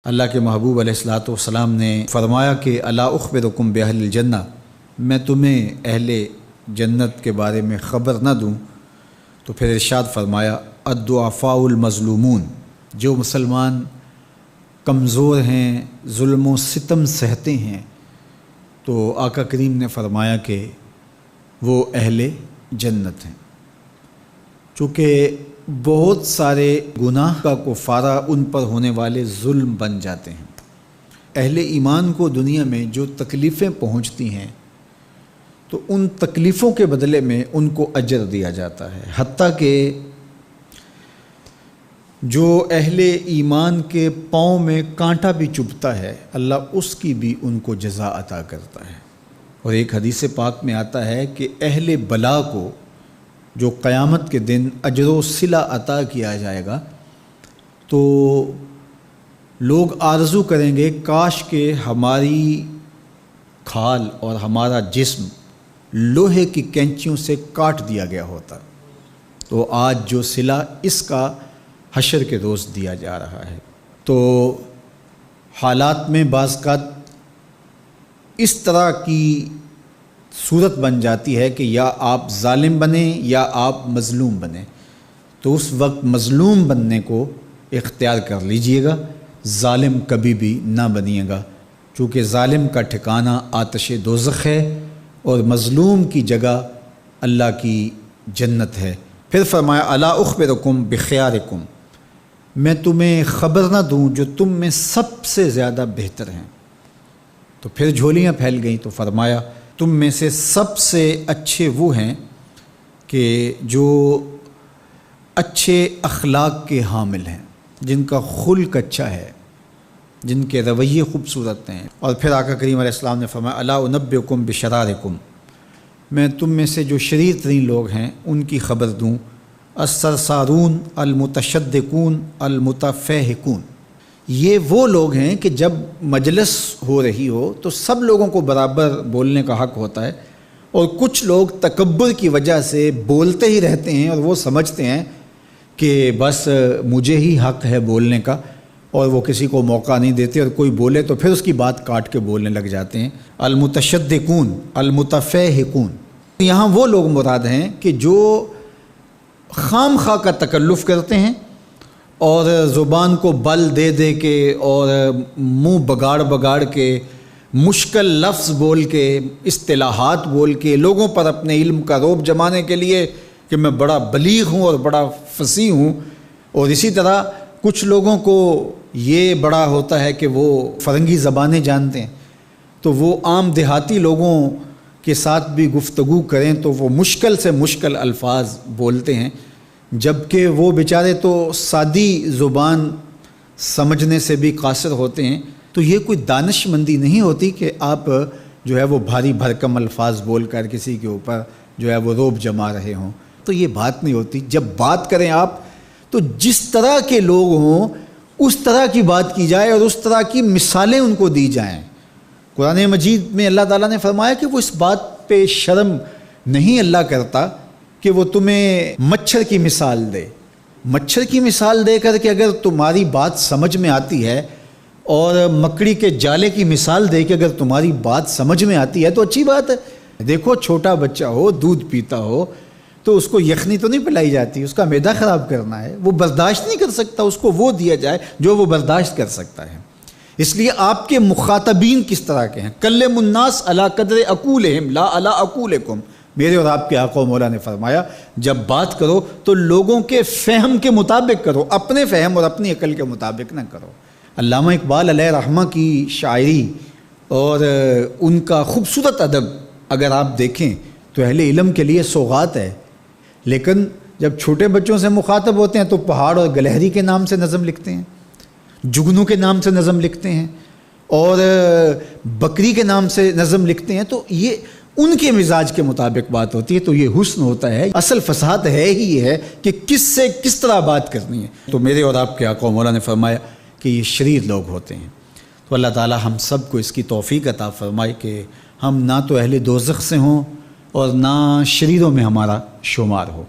اللہ کے محبوب علیہ الصلوۃ والسلام نے فرمایا کہ الا اخبرکم باہل الجنہ، میں تمہیں اہل جنت کے بارے میں خبر نہ دوں؟ تو پھر ارشاد فرمایا الضعفاء المظلومون، جو مسلمان کمزور ہیں، ظلم و ستم سہتے ہیں، تو آقا کریم نے فرمایا کہ وہ اہل جنت ہیں۔ چونکہ بہت سارے گناہ کا کفارہ ان پر ہونے والے ظلم بن جاتے ہیں۔ اہل ایمان کو دنیا میں جو تکلیفیں پہنچتی ہیں تو ان تکلیفوں کے بدلے میں ان کو اجر دیا جاتا ہے، حتیٰ کہ جو اہل ایمان کے پاؤں میں کانٹا بھی چبھتا ہے اللہ اس کی بھی ان کو جزا عطا کرتا ہے۔ اور ایک حدیث پاک میں آتا ہے کہ اہل بلا کو جو قیامت کے دن اجر و صلہ عطا کیا جائے گا تو لوگ آرزو کریں گے کاش کہ ہماری کھال اور ہمارا جسم لوہے کی کینچیوں سے کاٹ دیا گیا ہوتا، تو آج جو صلہ اس کا حشر کے روز دیا جا رہا ہے۔ تو حالات میں بعض اوقات اس طرح کی صورت بن جاتی ہے کہ یا آپ ظالم بنیں یا آپ مظلوم بنیں، تو اس وقت مظلوم بننے کو اختیار کر لیجئے گا، ظالم کبھی بھی نہ بنیے گا، چونکہ ظالم کا ٹھکانہ آتش دوزخ ہے اور مظلوم کی جگہ اللہ کی جنت ہے۔ پھر فرمایا الا اخبرکم بخیارکم، میں تمہیں خبر نہ دوں جو تم میں سب سے زیادہ بہتر ہیں؟ تو پھر جھولیاں پھیل گئیں، تو فرمایا تم میں سے سب سے اچھے وہ ہیں کہ جو اچھے اخلاق کے حامل ہیں، جن کا خلق اچھا ہے، جن کے رویے خوبصورت ہیں۔ اور پھر آقا کریم علیہ السلام نے فرمایا الا انبئکم بشرارکم، میں تم میں سے جو شریر ترین لوگ ہیں ان کی خبر دوں، السرسارون المتشدقون المتفہقون، یہ وہ لوگ ہیں کہ جب مجلس ہو رہی ہو تو سب لوگوں کو برابر بولنے کا حق ہوتا ہے، اور کچھ لوگ تکبر کی وجہ سے بولتے ہی رہتے ہیں اور وہ سمجھتے ہیں کہ بس مجھے ہی حق ہے بولنے کا، اور وہ کسی کو موقع نہیں دیتے، اور کوئی بولے تو پھر اس کی بات کاٹ کے بولنے لگ جاتے ہیں۔ المتشدقون المتفہقون، یہاں وہ لوگ مراد ہیں کہ جو خام خواہ کا تکلف کرتے ہیں اور زبان کو بل دے دے کے اور منہ بگاڑ بگاڑ کے مشکل لفظ بول کے اصطلاحات بول کے لوگوں پر اپنے علم کا رعب جمانے کے لیے کہ میں بڑا بلیغ ہوں اور بڑا فصیح ہوں، اور اسی طرح کچھ لوگوں کو یہ بڑا ہوتا ہے کہ وہ فرنگی زبانیں جانتے ہیں، تو وہ عام دیہاتی لوگوں کے ساتھ بھی گفتگو کریں تو وہ مشکل سے مشکل الفاظ بولتے ہیں، جبکہ وہ بیچارے تو سادی زبان سمجھنے سے بھی قاصر ہوتے ہیں۔ تو یہ کوئی دانش مندی نہیں ہوتی کہ آپ جو ہے وہ بھاری بھرکم الفاظ بول کر کسی کے اوپر جو ہے وہ رعب جما رہے ہوں، تو یہ بات نہیں ہوتی۔ جب بات کریں آپ تو جس طرح کے لوگ ہوں اس طرح کی بات کی جائے اور اس طرح کی مثالیں ان کو دی جائیں۔ قرآن مجید میں اللہ تعالیٰ نے فرمایا کہ وہ اس بات پہ شرم نہیں اللہ کرتا کہ وہ تمہیں مچھر کی مثال دے، مچھر کی مثال دے کر کہ اگر تمہاری بات سمجھ میں آتی ہے، اور مکڑی کے جالے کی مثال دے کہ اگر تمہاری بات سمجھ میں آتی ہے تو اچھی بات ہے۔ دیکھو چھوٹا بچہ ہو دودھ پیتا ہو تو اس کو یخنی تو نہیں پلائی جاتی، اس کا معدہ خراب کرنا ہے، وہ برداشت نہیں کر سکتا، اس کو وہ دیا جائے جو وہ برداشت کر سکتا ہے۔ اس لیے آپ کے مخاطبین کس طرح کے ہیں؟ کلم الناس علی قدر عقولہم لا علی عقولکم، میرے اور آپ کے آقا و مولا نے فرمایا جب بات کرو تو لوگوں کے فہم کے مطابق کرو، اپنے فہم اور اپنی عقل کے مطابق نہ کرو۔ علامہ اقبال علیہ رحمہ کی شاعری اور ان کا خوبصورت ادب اگر آپ دیکھیں تو اہل علم کے لیے سوغات ہے، لیکن جب چھوٹے بچوں سے مخاطب ہوتے ہیں تو پہاڑ اور گلہری کے نام سے نظم لکھتے ہیں، جگنو کے نام سے نظم لکھتے ہیں، اور بکری کے نام سے نظم لکھتے ہیں، تو یہ ان کے مزاج کے مطابق بات ہوتی ہے۔ تو یہ حسن ہوتا ہے، اصل فصاحت ہے ہی یہ ہے کہ کس سے کس طرح بات کرنی ہے۔ تو میرے اور آپ کے آقا و مولا نے فرمایا کہ یہ شریر لوگ ہوتے ہیں۔ تو اللہ تعالی ہم سب کو اس کی توفیق عطا فرمائے کہ ہم نہ تو اہل دوزخ سے ہوں اور نہ شریروں میں ہمارا شمار ہو۔